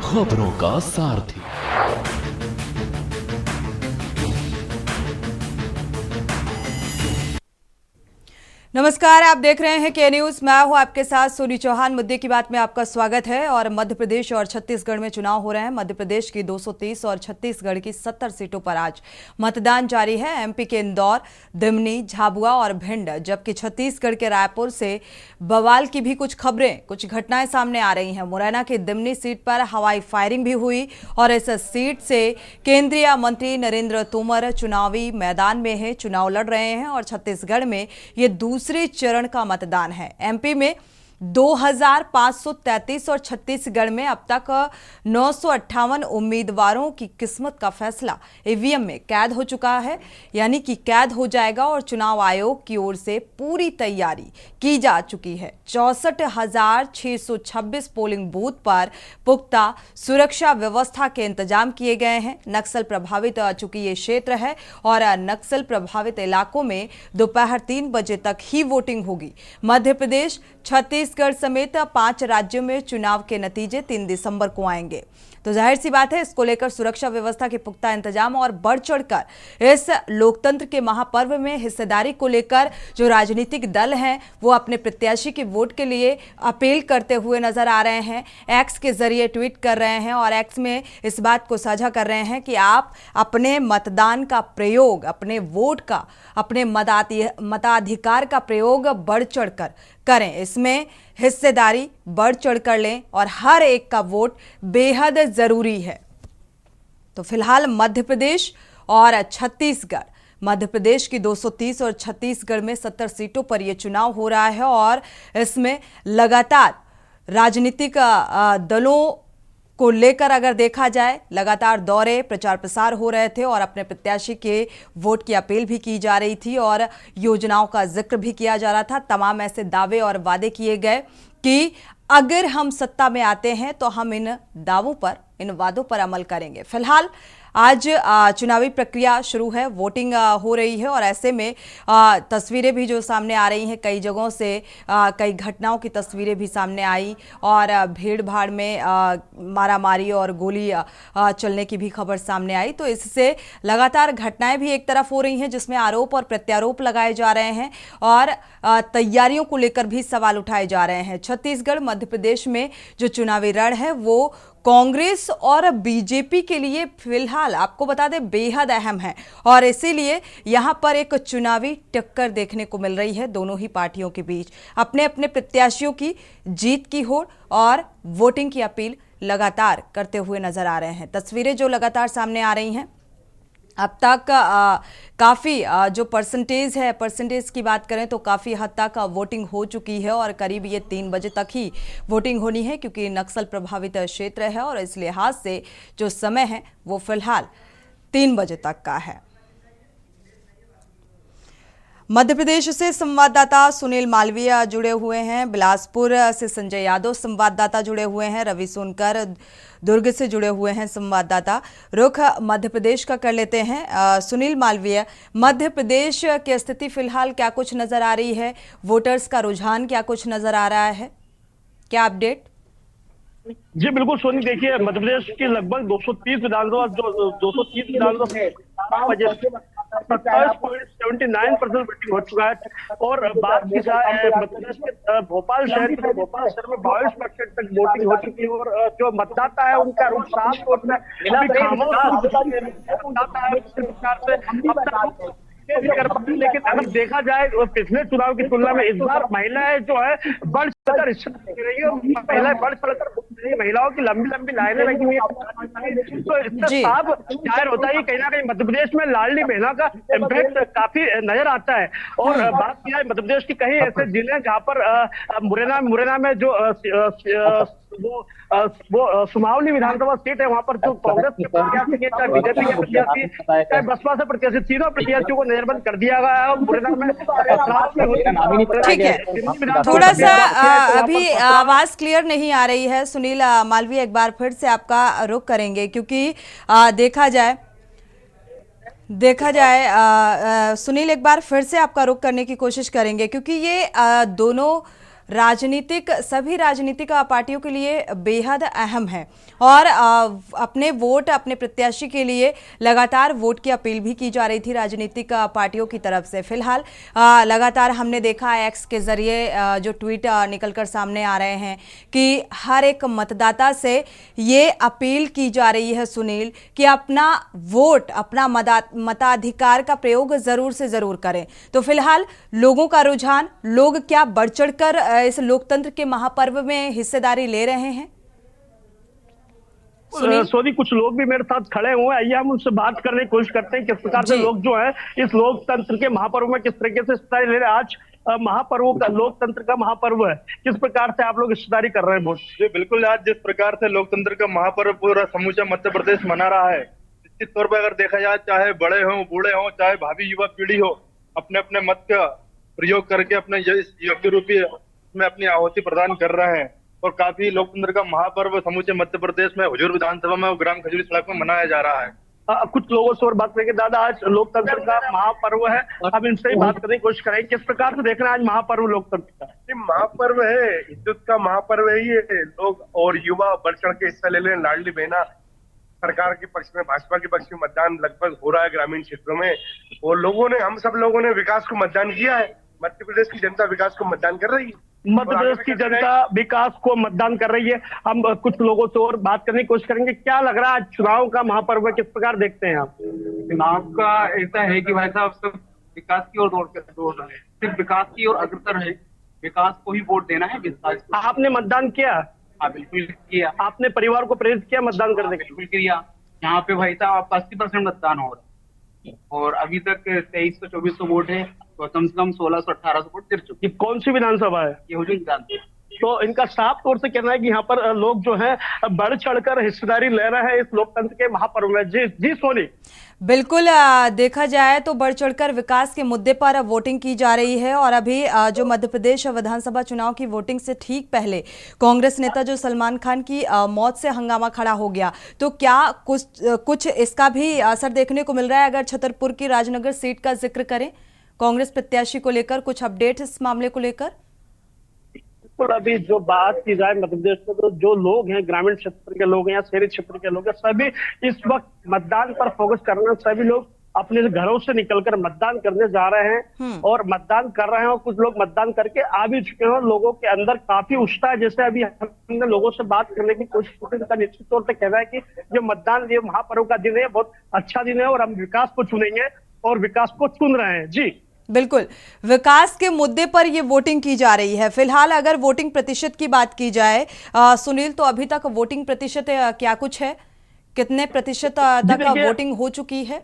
खबरों का सारथी। नमस्कार, आप देख रहे हैं के न्यूज। मैं हूं आपके साथ सोनी चौहान। मुद्दे की बात में आपका स्वागत है। और मध्य प्रदेश और छत्तीसगढ़ में चुनाव हो रहे हैं। मध्य प्रदेश की 230 और छत्तीसगढ़ की 70 सीटों पर आज मतदान जारी है। एमपी के इंदौर, दिमनी, झाबुआ और भिंड, जबकि छत्तीसगढ़ के रायपुर से बवाल की भी कुछ खबरें, कुछ घटनाएं सामने आ रही हैं। मुरैना की दिमनी सीट पर हवाई फायरिंग भी हुई और इस सीट से केंद्रीय मंत्री नरेंद्र तोमर चुनावी मैदान में है, चुनाव लड़ रहे हैं। और छत्तीसगढ़ में ये दूसरे चरण का मतदान है। एमपी में 2533 और छत्तीसगढ़ में अब तक 958 उम्मीदवारों की किस्मत का फैसला ईवीएम में कैद हो चुका है, यानी कि कैद हो जाएगा। और चुनाव आयोग की ओर से पूरी तैयारी की जा चुकी है। 64,626 पोलिंग बूथ पर पुख्ता सुरक्षा व्यवस्था के इंतजाम किए गए हैं। नक्सल प्रभावित चूंकि ये क्षेत्र है और नक्सल प्रभावित इलाकों में दोपहर 3 बजे तक ही वोटिंग होगी। मध्य प्रदेश, छत्तीसगढ़ समेत 5 राज्यों में चुनाव के नतीजे 3 दिसंबर को आएंगे। तो जाहिर सी बात है, इसको लेकर सुरक्षा व्यवस्था के पुख्ता इंतजाम और बढ़ चढ़कर इस लोकतंत्र के महापर्व में हिस्सेदारी को लेकर जो राजनीतिक दल हैं वो अपने प्रत्याशी के वोट के लिए अपील करते हुए नजर आ रहे हैं। एक्स के जरिए ट्वीट कर रहे हैं और एक्स में इस बात को साझा कर रहे हैं कि आप अपने मतदान का प्रयोग, अपने वोट का, अपने मताधिकार का प्रयोग बढ़ चढ़कर करें। इसमें हिस्सेदारी बढ़ चढ़कर लें और हर एक का वोट बेहद जरूरी है। तो फिलहाल मध्य प्रदेश और छत्तीसगढ़, मध्य प्रदेश की 230 और छत्तीसगढ़ में 70 सीटों पर यह चुनाव हो रहा है। और इसमें लगातार राजनीतिक दलों को लेकर अगर देखा जाए, लगातार दौरे, प्रचार प्रसार हो रहे थे और अपने प्रत्याशी के वोट की अपील भी की जा रही थी और योजनाओं का जिक्र भी किया जा रहा था। तमाम ऐसे दावे और वादे किए गए कि अगर हम सत्ता में आते हैं तो हम इन दावों पर, इन वादों पर अमल करेंगे। फिलहाल आज चुनावी प्रक्रिया शुरू है, वोटिंग हो रही है और ऐसे में तस्वीरें भी जो सामने आ रही हैं, कई जगहों से कई घटनाओं की तस्वीरें भी सामने आई और भीड़ भाड़ में मारामारी और गोली चलने की भी खबर सामने आई। तो इससे लगातार घटनाएं भी एक तरफ हो रही हैं जिसमें आरोप और प्रत्यारोप लगाए जा रहे हैं और तैयारियों को लेकर भी सवाल उठाए जा रहे हैं। छत्तीसगढ़, मध्य प्रदेश में जो चुनावी रण है वो कांग्रेस और बीजेपी के लिए फिलहाल आपको बता दें बेहद अहम है और इसीलिए यहां पर एक चुनावी टक्कर देखने को मिल रही है दोनों ही पार्टियों के बीच। अपने अपने प्रत्याशियों की जीत की होड़ और वोटिंग की अपील लगातार करते हुए नजर आ रहे हैं। तस्वीरें जो लगातार सामने आ रही हैं, अब तक काफ़ी जो परसेंटेज की बात करें तो काफ़ी हद तक वोटिंग हो चुकी है और करीब ये 3 बजे तक ही वोटिंग होनी है क्योंकि नक्सल प्रभावित क्षेत्र है और इस लिहाज से जो समय है वो फिलहाल 3 बजे तक का है। मध्य प्रदेश से संवाददाता सुनील मालवीय जुड़े हुए हैं, बिलासपुर से संजय यादव संवाददाता जुड़े हुए हैं, रवि सोनकर दुर्ग से जुड़े हुए हैं संवाददाता। रुख मध्य प्रदेश का कर लेते हैं। सुनील मालवीय, मध्य प्रदेश की स्थिति फिलहाल क्या कुछ नजर आ रही है? वोटर्स का रुझान क्या कुछ नजर आ रहा है? क्या अपडेट? जी बिल्कुल सोनी, देखिए मध्य प्रदेश की लगभग 230 विधानसभा 230 विधानसभा 27.79% वोटिंग हो चुका है। और बात की जाए मध्य प्रदेश के भोपाल शहर में 22% तक वोटिंग हो चुकी है और जो मतदाता है उनका रुख साफ और लेकिन अगर देखा जाए पिछले चुनाव की तुलना में इस बार महिलाएं जो है बढ़ चढ़कर हिस्सा ले रही है। महिलाएं बढ़ चढ़कर, महिलाओं की लंबी लंबी लाइनें लगी हुई है। तो इससे साफ जाहिर होता है कि कहीं ना कहीं मध्य प्रदेश में लाडली बहना का इम्पैक्ट काफी नजर आता है। और बात की जाए मध्य प्रदेश की कई ऐसे जिले हैं जहाँ पर मुरैना में जो वो सुमावली विधानसभा सीट है, वहां पर जो कांग्रेस के प्रत्याशी है, चाहे बीजेपी के प्रत्याशी, चाहे बसपा से प्रत्याशी, तीनों प्रत्याशियों को नजरबंद कर दिया गया है। और मुरैना में ठीक है, थोड़ा सा अभी आवाज क्लियर नहीं आ रही है सुनील मालवीय, एक बार फिर से आपका रुख करेंगे क्योंकि देखा जाए सुनील, एक बार फिर से आपका रुख करने की कोशिश करेंगे क्योंकि ये दोनों सभी राजनीतिक पार्टियों के लिए बेहद अहम है और अपने वोट अपने प्रत्याशी के लिए लगातार वोट की अपील भी की जा रही थी राजनीतिक पार्टियों की तरफ से। फिलहाल लगातार हमने देखा एक्स के जरिए जो ट्वीट निकलकर सामने आ रहे हैं कि हर एक मतदाता से ये अपील की जा रही है सुनील कि अपना वोट अपना मताधिकार का प्रयोग जरूर से जरूर करें। तो फिलहाल लोगों का रुझान, लोग क्या बढ़ चढ़कर इस लोकतंत्र के महापर्व में हिस्सेदारी ले रहे हैं? सोनी, कुछ लोग भी मेरे साथ खड़े हुए हैं, आइए हम उनसे बात करने की कोशिश करते हैं किस प्रकार से लोग जो है इस लोकतंत्र के महापर्व में किस तरीके से हिस्सेदारी ले रहे हैं। आज महापर्व का, लोकतंत्र का महापर्व है, किस प्रकार से आप लोग हिस्सेदारी कर रहे हैं वोट? जी बिल्कुल, आज जिस प्रकार से लोकतंत्र का महापर्व पूरा समूचा मध्य प्रदेश मना रहा है, निश्चित तौर पर अगर देखा जाए, चाहे बड़े हों, बूढ़े हों, चाहे भावी युवा पीढ़ी हो, अपने अपने मत का प्रयोग करके अपने योग्य रूपी में अपनी आहुति प्रदान कर रहे हैं। और काफी लोकतंत्र का महापर्व समूचे मध्य प्रदेश में हुजूर विधानसभा में और ग्राम खजूरी सड़क में मनाया जा रहा है। कुछ लोगों से और बात करेंगे। दादा, आज लोकतंत्र का महापर्व है, अब इनसे ही बात करने की कोशिश करेंगे। किस प्रकार से देख रहे हैं आज महापर्व लोकतंत्र का? महापर्व है, इज्जत का महापर्व है ये। लोग और युवा बढ़ चढ़ के हिस्सा ले रहे हैं। लाडली बहना सरकार के पक्ष में, भाजपा के पक्ष में मतदान लगभग हो रहा है ग्रामीण क्षेत्रों में। और लोगों ने, हम सब लोगों ने विकास को मतदान किया है। मध्य प्रदेश की जनता विकास को मतदान कर रही है। मध्य प्रदेश की जनता विकास को मतदान कर रही है। हम कुछ लोगों से और बात करने की कोशिश करेंगे। क्या लग रहा है आज चुनाव का महापर्व है, किस प्रकार देखते हैं आप? चुनाव का ऐसा है कि भाई साहब सब विकास की ओर दौड़ रहा है, सिर्फ विकास की ओर अग्रसर है। विकास को ही वोट देना है। विकास आपने मतदान किया? हाँ बिल्कुल किया। आपने परिवार को प्रेरित किया मतदान करने के लिए? बिल्कुल किया। यहाँ पे भाई साहब आपका 80% मतदान हो रहा है और अभी तक 2300-2400 वोट है, तो कम से कम 1600-1800 वोट गिर चुके। ये कौन सी विधानसभा है? ये हुजूर विधानसभा। तो इनका साफ तौर से कहना है कि यहाँ पर लोग जो है बढ़ चढ़कर हिस्सेदारी ले रहे हैं इस लोकतंत्र के महापर्व में। जी सोनी। बिल्कुल, देखा जाए तो बढ़ चढ़कर विकास के मुद्दे पर वोटिंग की जा रही है और अभी जो मध्य प्रदेश विधानसभा चुनाव की वोटिंग से ठीक पहले कांग्रेस नेता जो सलमान खान की मौत से हंगामा खड़ा हो गया, तो क्या कुछ इसका भी असर देखने को मिल रहा है? अगर छतरपुर की राजनगर सीट का जिक्र करें, कांग्रेस प्रत्याशी को लेकर कुछ अपडेट इस मामले को लेकर? अभी जो बात की जाए मध्य प्रदेश में, तो जो लोग हैं, ग्रामीण क्षेत्र के लोग हैं या शहरी क्षेत्र के लोग हैं, सभी इस वक्त मतदान पर फोकस कर रहे हैं। सभी लोग अपने घरों से निकलकर मतदान करने जा रहे हैं और मतदान कर रहे हैं और कुछ लोग मतदान करके आ भी चुके हैं। लोगों के अंदर काफी उत्साह है। जैसे अभी हमने लोगों से बात करने की कोशिश की, उनका निश्चित तौर पर कहना है कि जो मतदान, ये महापर्व का दिन है, बहुत अच्छा दिन है और हम विकास को चुनेंगे और विकास को चुन रहे हैं। जी बिल्कुल, विकास के मुद्दे पर ये वोटिंग की जा रही है। फिलहाल अगर वोटिंग प्रतिशत की बात की जाए सुनील, तो अभी तक वोटिंग प्रतिशत क्या कुछ है? कितने प्रतिशत तक वोटिंग हो चुकी है?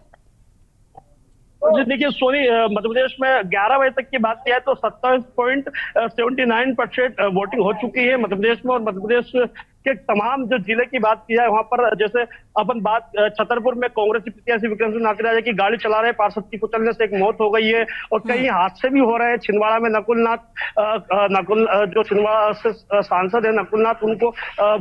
देखिए सोनी, मध्य प्रदेश में 11 बजे तक की बात की है तो 27.79% वोटिंग हो चुकी है मध्य प्रदेश में। और मध्य प्रदेश के तमाम जो जिले की बात की है, वहां पर जैसे अपन बात छतरपुर में कांग्रेस प्रत्याशी विक्रम सिंह नाथराजा की गाड़ी चला रहे पार्षद की कुचलने से एक मौत हो गई है और कई हादसे भी हो रहे हैं। छिंदवाड़ा में जो छिंदवाड़ा से सांसद है नकुलनाथ, उनको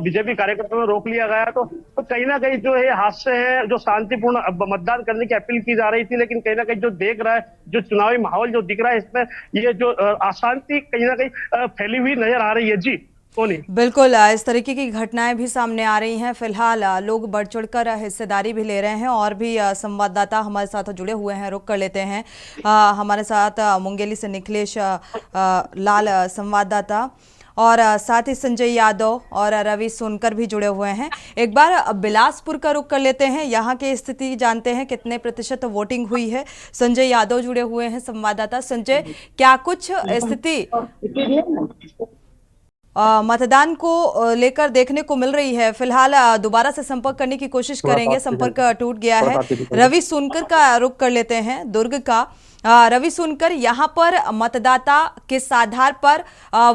बीजेपी कार्यकर्ताओं ने रोक लिया गया। तो कहीं ना कहीं जो है हादसे हैं, जो शांतिपूर्ण मतदान करने की अपील की जा रही थी, लेकिन कहीं ना कहीं जो देख रहा है, जो चुनावी माहौल जो दिख रहा है, इसमें ये जो अशांति कहीं ना कहीं फैली हुई नजर आ रही है। जी बिल्कुल, इस तरीके की घटनाएं भी सामने आ रही हैं। फिलहाल लोग बढ़ चढ़कर हिस्सेदारी भी ले रहे हैं और भी संवाददाता हमारे साथ जुड़े हुए हैं, रुक कर लेते हैं। हमारे साथ मुंगेली से निखिलेश लाल संवाददाता और साथ ही संजय यादव और रवि सोनकर भी जुड़े हुए हैं। एक बार बिलासपुर का रुख कर लेते हैं, यहाँ की स्थिति जानते हैं, कितने प्रतिशत वोटिंग हुई है। संजय यादव जुड़े हुए हैं संवाददाता। संजय, क्या कुछ स्थिति मतदान को लेकर देखने को मिल रही है? फिलहाल दोबारा से संपर्क करने की कोशिश करेंगे, संपर्क टूट गया है। रवि सोनकर का रुख कर लेते हैं, दुर्ग का। रवि सोनकर, यहाँ पर मतदाता किस आधार पर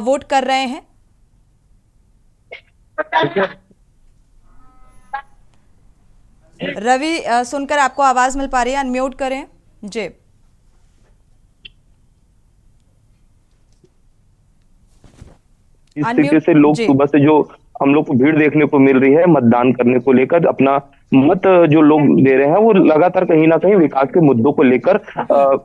वोट कर रहे हैं? रवि सोनकर, आपको आवाज मिल पा रही है? अनम्यूट करें जी। इस तरीके से लोग सुबह से जो हम लोग को भीड़ देखने को मिल रही है मतदान करने को लेकर, अपना मत जो लोग दे रहे हैं वो लगातार कहीं ना कहीं विकास के मुद्दों को लेकर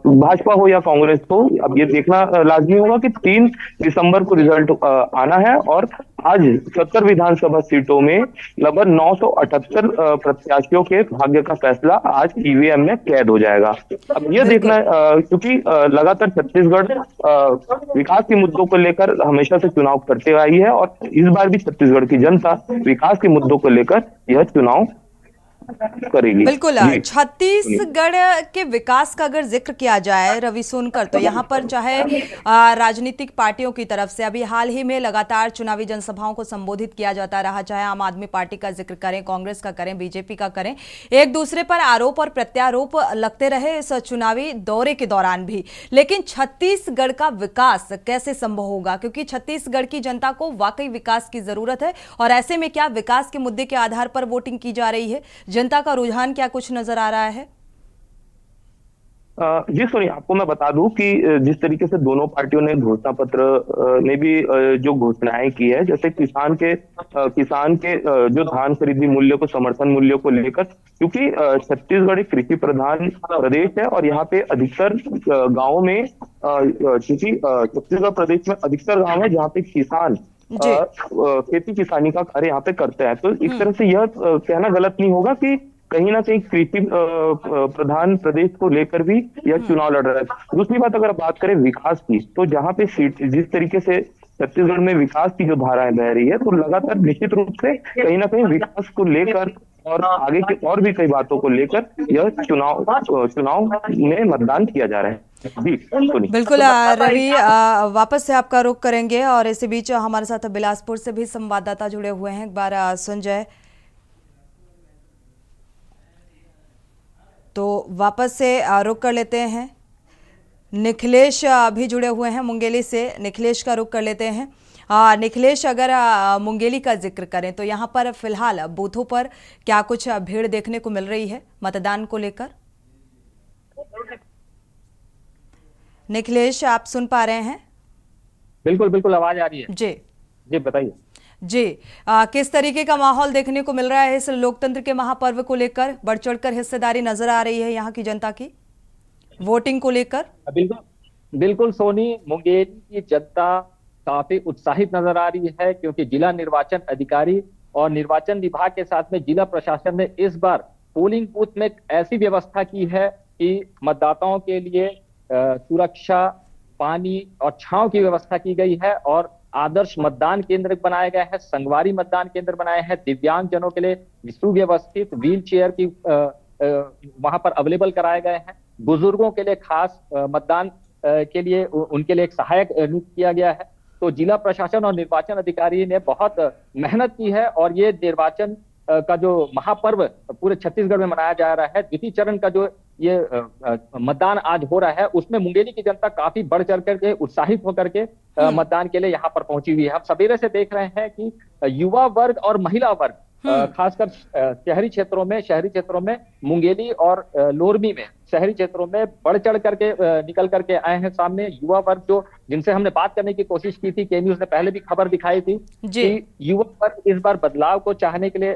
भाजपा हो या कांग्रेस हो, अब ये देखना लाजमी होगा कि 3 दिसंबर को रिजल्ट आना है। और आज 70 विधानसभा सीटों में लगभग 978 प्रत्याशियों के भाग्य का फैसला आज ईवीएम में कैद हो जाएगा। अब ये देखना क्योंकि लगातार छत्तीसगढ़ विकास के मुद्दों को लेकर हमेशा से चुनाव करते आई है, और इस बार भी छत्तीसगढ़ की जनता विकास के मुद्दों को लेकर यह चुनाव करेगी। बिल्कुल। छत्तीसगढ़ के विकास का अगर जिक्र किया जाए रवि सोनकर, तो यहाँ पर चाहे राजनीतिक पार्टियों की तरफ से अभी हाल ही में लगातार चुनावी जनसभाओं को संबोधित किया जाता रहा, चाहे आम आदमी पार्टी का जिक्र करें, कांग्रेस का करें, बीजेपी का करें, एक दूसरे पर आरोप और प्रत्यारोप लगते रहे इस चुनावी दौरे के दौरान भी। लेकिन छत्तीसगढ़ का विकास कैसे संभव होगा, क्योंकि छत्तीसगढ़ की जनता को वाकई विकास की जरूरत है, और ऐसे में क्या विकास के मुद्दे के आधार पर वोटिंग की जा रही है? जनता का रुझान क्या कुछ नजर आ रहा है? जी सुनिए, आपको मैं बता दूं कि जिस तरीके से दोनों पार्टियों ने घोषणा पत्र में भी जो घोषणाएं की है, जैसे किसान के जो धान खरीदी मूल्य को, समर्थन मूल्य को लेकर, क्योंकि छत्तीसगढ़ एक कृषि प्रधान प्रदेश है और यहाँ पे अधिकतर गांवों में, क्योंकि छत्तीसगढ़ प्रदेश में अधिकतर गांव है जहाँ पे किसान खेती किसानी का कार्य यहाँ पे करते हैं। तो एक तरह से यह कहना गलत नहीं होगा कि कहीं ना कहीं कृषि प्रधान प्रदेश को लेकर भी यह चुनाव लड़ रहा है। दूसरी बात, अगर बात करें विकास की, तो जहाँ पे सीट जिस तरीके से छत्तीसगढ़ में विकास की जो धाराएं बह रही है, तो लगातार निश्चित रूप से कहीं ना कहीं विकास को लेकर और आगे की और भी कई बातों को लेकर यह चुनाव में मतदान किया जा रहा है। बिल्कुल रवि, वापस से आपका रुख करेंगे, और इसी बीच हमारे साथ बिलासपुर से भी संवाददाता जुड़े हुए हैं। एक बार संजय, तो वापस से रुख कर लेते हैं। निखिलेश भी जुड़े हुए हैं मुंगेली से, निखिलेश का रुख कर लेते हैं। निखिलेश, अगर मुंगेली का जिक्र करें तो यहाँ पर फिलहाल बूथों पर क्या कुछ भीड़ देखने को मिल रही है मतदान को लेकर? निखिलेश, आप सुन पा रहे हैं? बिल्कुल बिल्कुल, आवाज आ रही है जी जी, बताइए जी। किस तरीके का माहौल देखने को मिल रहा है इस लोकतंत्र के महापर्व को लेकर? बढ़ चढ़कर हिस्सेदारी नजर आ रही है यहाँ की जनता की वोटिंग को लेकर? बिल्कुल बिल्कुल सोनी, मुंगेली की जनता काफी उत्साहित नजर आ रही है, क्योंकि जिला निर्वाचन अधिकारी और निर्वाचन विभाग के साथ में जिला प्रशासन ने इस बार पोलिंग बूथ में ऐसी व्यवस्था की है कि मतदाताओं के लिए सुरक्षा, पानी और छांव की व्यवस्था की गई है, और आदर्श मतदान केंद्र बनाए गए हैं, संगवारी मतदान केंद्र बनाए हैं, दिव्यांग जनों के लिए सुव्यवस्थित व्हील चेयर की वहां पर अवेलेबल कराए गए हैं, बुजुर्गों के लिए खास मतदान के लिए उनके लिए एक सहायक नियुक्त किया गया है। तो जिला प्रशासन और निर्वाचन अधिकारी ने बहुत मेहनत की है, और ये निर्वाचन का जो महापर्व पूरे छत्तीसगढ़ में मनाया जा रहा है, द्वितीय चरण का जो ये मतदान आज हो रहा है, उसमें मुंगेली की जनता काफी बढ़ चढ़ करके उत्साहित होकर के मतदान के लिए यहाँ पर पहुंची हुई है। हम सवेरे से देख रहे हैं कि युवा वर्ग और महिला वर्ग, खासकर शहरी क्षेत्रों में मुंगेली और लोरमी में, शहरी क्षेत्रों में बढ़ चढ़ करके निकल करके आए हैं सामने। युवा वर्ग जो जिनसे हमने बात करने की कोशिश की थी, के न्यूज ने पहले भी खबर दिखाई थी कि युवा वर्ग इस बार बदलाव को चाहने के लिए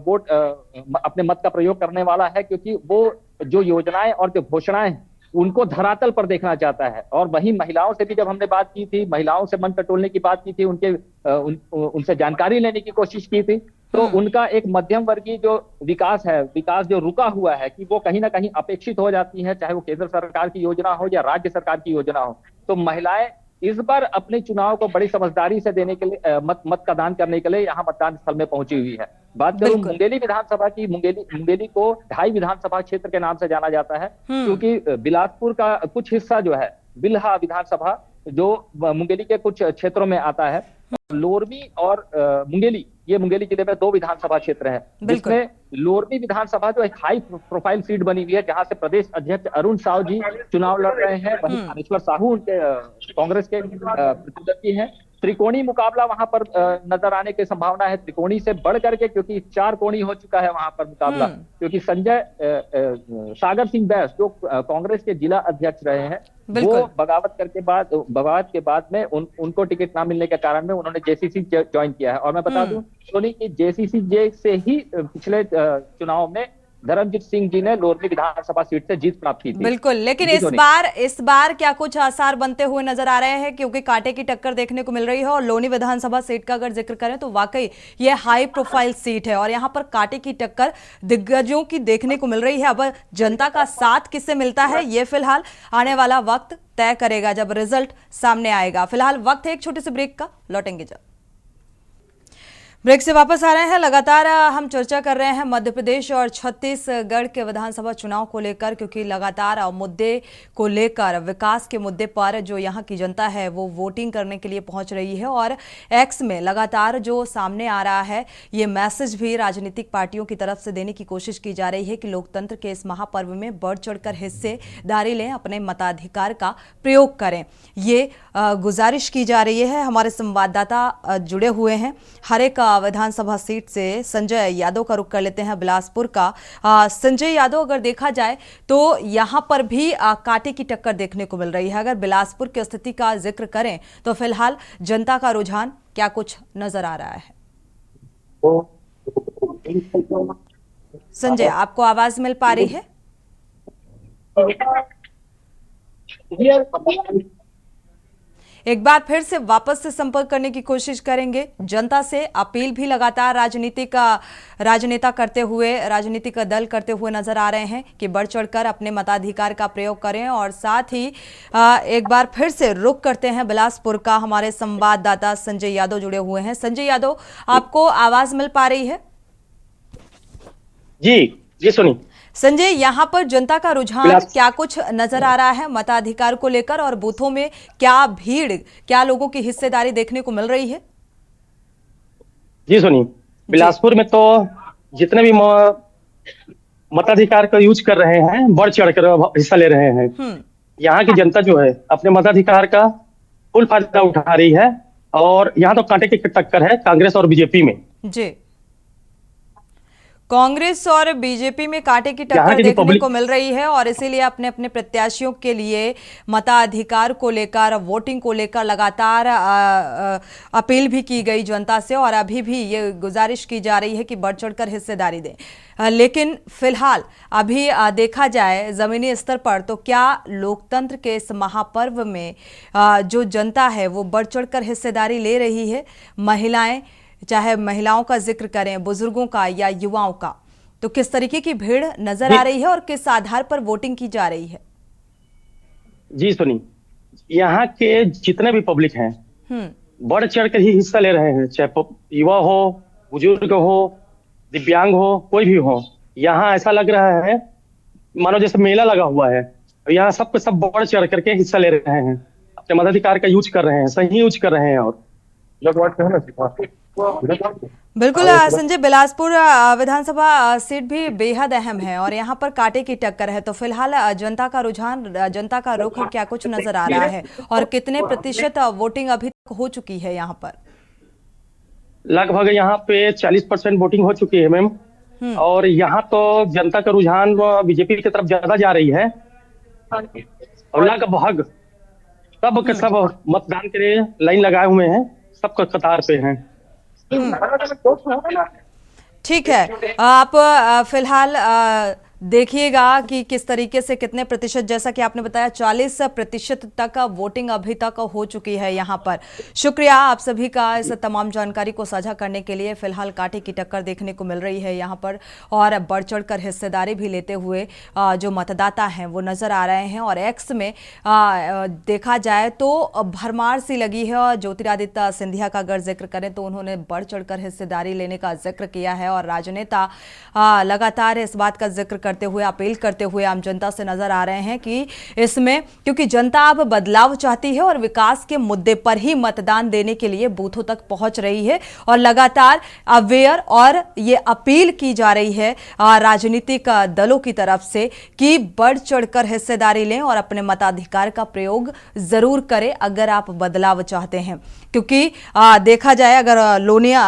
वोट अपने मत का प्रयोग करने वाला है, क्योंकि वो जो योजनाएं और जो घोषणाएं उनको धरातल पर देखना चाहता है। और वहीं महिलाओं से भी जब हमने बात की थी, महिलाओं से मन टटोलने की बात की थी, उनसे जानकारी लेने की कोशिश की थी, तो उनका एक मध्यम वर्गीय जो विकास जो रुका हुआ है, कि वो कहीं ना कहीं अपेक्षित हो जाती है, चाहे वो केंद्र सरकार की योजना हो या राज्य सरकार की योजना हो। तो महिलाएं इस बार अपने चुनाव को बड़ी समझदारी से देने के लिए मत का दान करने के लिए यहाँ मतदान स्थल में पहुंची हुई है। बात करूं मुंगेली विधानसभा की, मुंगेली को 2.5 विधानसभा क्षेत्र के नाम से जाना जाता है, क्योंकि बिलासपुर का कुछ हिस्सा जो है बिल्हा विधानसभा जो मुंगेली के कुछ क्षेत्रों में आता है, लोरमी और मुंगेली, ये मुंगेली जिले में 2 विधानसभा क्षेत्र है, जिसमें लोरमी विधानसभा जो एक हाई प्रोफाइल सीट बनी हुई है, जहां से प्रदेश अध्यक्ष अरुण साहू जी चुनाव लड़ रहे हैं। वहीं थानेश्वर साहू उनके कांग्रेस के प्रतिद्वंदी हैं। त्रिकोणी मुकाबला वहां पर नजर आने की संभावना है, त्रिकोणी से बढ़ करके, क्योंकि 4 कोणी हो चुका है वहां पर मुकाबला, क्योंकि संजय सागर सिंह बैस जो कांग्रेस के जिला अध्यक्ष रहे हैं, वो बगावत के बाद में उनको टिकट ना मिलने के कारण में उन्होंने जेसीसी ज्वाइन किया है। और मैं बता दूं सोनी कि जेसीसी से ही पिछले चुनाव में धर्मजीत सिंह जी ने लोरमी विधानसभा सीट से जीत प्राप्त की थी। बिल्कुल, लेकिन इस बार क्या कुछ आसार बनते हुए नजर आ रहे हैं, क्योंकि कांटे की टक्कर देखने को मिल रही है। और लोनी विधानसभा सीट का अगर जिक्र करें तो वाकई ये हाई प्रोफाइल सीट है और यहाँ पर कांटे की टक्कर दिग्गजों की देखने को मिल रही है। अब जनता का साथ किससे मिलता है ये फिलहाल आने वाला वक्त तय करेगा जब रिजल्ट सामने आएगा। फिलहाल वक्त है एक छोटे से ब्रेक का, लौटेंगे जब। ब्रेक से वापस आ रहे हैं। लगातार हम चर्चा कर रहे हैं मध्य प्रदेश और छत्तीसगढ़ के विधानसभा चुनाव को लेकर, क्योंकि लगातार मुद्दे को लेकर, विकास के मुद्दे पर जो यहाँ की जनता है वो वोटिंग करने के लिए पहुंच रही है। और एक्स में लगातार जो सामने आ रहा है ये मैसेज भी राजनीतिक पार्टियों की तरफ से देने की कोशिश की जा रही है कि लोकतंत्र के इस महापर्व में बढ़ चढ़कर हिस्सेदारी लें, अपने मताधिकार का प्रयोग करें। ये गुजारिश की जा रही है। हमारे संवाददाता जुड़े हुए हैं हर एक विधानसभा सीट से। संजय यादव का रुख कर लेते हैं बिलासपुर का। संजय यादव, अगर देखा जाए तो यहां पर भी कांटे की टक्कर देखने को मिल रही है। अगर बिलासपुर की स्थिति का जिक्र करें तो फिलहाल जनता का रुझान क्या कुछ नजर आ रहा है? संजय, आपको आवाज मिल पा रही है? एक बार फिर से वापस से संपर्क करने की कोशिश करेंगे। जनता से अपील भी लगातार राजनेता करते हुए, राजनीतिक दल करते हुए नजर आ रहे हैं कि बढ़ चढ़कर अपने मताधिकार का प्रयोग करें। और साथ ही एक बार फिर से रुख करते हैं बिलासपुर का। हमारे संवाददाता संजय यादव जुड़े हुए हैं। संजय यादव, आपको आवाज मिल पा रही है? जी सुनी। संजय, यहाँ पर जनता का रुझान क्या कुछ नजर आ रहा है मताधिकार को लेकर, और बूथों में क्या भीड़, क्या लोगों की हिस्सेदारी देखने को मिल रही है? जी सुनी, बिलासपुर में तो जितने भी मताधिकार का यूज कर रहे हैं, बढ़ चढ़कर हिस्सा ले रहे हैं। यहाँ की जनता जो है अपने मताधिकार का फुल फायदा उठा रही है। और यहाँ तो कांटे की टक्कर है कांग्रेस और बीजेपी में। जी, कांग्रेस और बीजेपी में कांटे की टक्कर देखने को मिल रही है। और इसीलिए अपने अपने प्रत्याशियों के लिए मताधिकार को लेकर, वोटिंग को लेकर लगातार अपील भी की गई जनता से। और अभी भी ये गुजारिश की जा रही है कि बढ़ चढ़कर हिस्सेदारी दें। लेकिन फिलहाल अभी देखा जाए जमीनी स्तर पर तो क्या लोकतंत्र के इस महापर्व में जो जनता है वो बढ़ चढ़कर हिस्सेदारी ले रही है? महिलाएं, चाहे महिलाओं का जिक्र करें, बुजुर्गों का या युवाओं का, तो किस तरीके की भीड़ नजर आ रही है और किस आधार पर वोटिंग की जा रही है? जी सुनी, यहाँ के जितने भी पब्लिक हैं बढ़ चढ़ कर ही हिस्सा ले रहे हैं, चाहे युवा हो, बुजुर्ग हो, दिव्यांग हो, कोई भी हो। यहाँ ऐसा लग रहा है मानो जैसे मेला लगा हुआ है। यहाँ सबके सब बढ़ चढ़ करके हिस्सा ले रहे हैं, अपने मताधिकार का यूज कर रहे हैं, सही यूज कर रहे हैं। और बिल्कुल संजय, बिलासपुर विधानसभा सीट भी बेहद अहम है और यहाँ पर कांटे की टक्कर है। तो फिलहाल जनता का रुझान, जनता का रुख क्या कुछ नजर आ रहा है और कितने प्रतिशत वोटिंग अभी तक हो चुकी है यहाँ पर? लगभग यहाँ पे 40% वोटिंग हो चुकी है मैम। और यहाँ तो जनता का रुझान बीजेपी की तरफ ज्यादा जा रही है। और लगभग सब के सब मतदान के लिए लाइन लगाए हुए हैं, सब कतार पे हैं। ठीक है, आप फिलहाल देखिएगा कि किस तरीके से कितने प्रतिशत, जैसा कि आपने बताया 40% तक वोटिंग अभी तक हो चुकी है यहाँ पर। शुक्रिया आप सभी का इस तमाम जानकारी को साझा करने के लिए। फिलहाल कांटे की टक्कर देखने को मिल रही है यहाँ पर और बढ़ चढ़कर हिस्सेदारी भी लेते हुए जो मतदाता हैं वो नजर आ रहे हैं। और एक्स में देखा जाए तो भरमार सी लगी है। और ज्योतिरादित्य सिंधिया का अगर जिक्र करें तो उन्होंने बढ़ चढ़कर हिस्सेदारी लेने का जिक्र किया है और राजनेता लगातार इस बात का जिक्र करते हुए, अपील करते हुए आम जनता से नजर आ रहे हैं कि इसमें, क्योंकि जनता अब बदलाव चाहती है और विकास के मुद्दे पर ही मतदान देने के लिए बूथों तक पहुंच रही है और लगातार अवेयर और ये अपील की जा रही है राजनीतिक दलों की तरफ से कि बढ़ चढ़कर हिस्सेदारी लें और अपने मताधिकार का प्रयोग जरूर करें अगर आप बदलाव चाहते हैं। क्योंकि देखा जाए, अगर लोनिया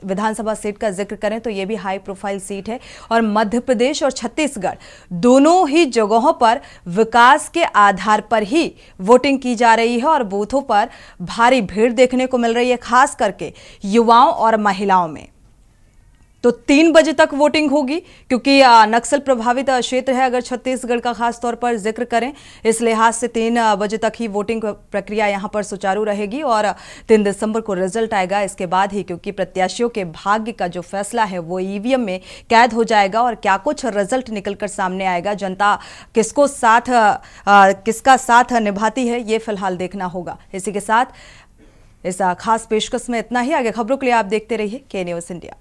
विधानसभा सीट का जिक्र करें तो यह भी हाई प्रोफाइल सीट है और मध्य प्रदेश और और छत्तीसगढ़ दोनों ही जगहों पर विकास के आधार पर ही वोटिंग की जा रही है और बूथों पर भारी भीड़ देखने को मिल रही है, खास करके युवाओं और महिलाओं में। तो 3 बजे तक वोटिंग होगी, क्योंकि नक्सल प्रभावित क्षेत्र है अगर छत्तीसगढ़ का खास तौर पर जिक्र करें, इस लिहाज से 3 बजे तक ही वोटिंग प्रक्रिया यहां पर सुचारू रहेगी और 3 दिसंबर को रिजल्ट आएगा इसके बाद ही, क्योंकि प्रत्याशियों के भाग्य का जो फैसला है वो ईवीएम में कैद हो जाएगा और क्या कुछ रिजल्ट निकलकर सामने आएगा, जनता किसका साथ निभाती है, ये फिलहाल देखना होगा। इसी के साथ इस खास पेशकश में इतना ही। आगे खबरों के लिए आप देखते रहिए के न्यूज़ इंडिया।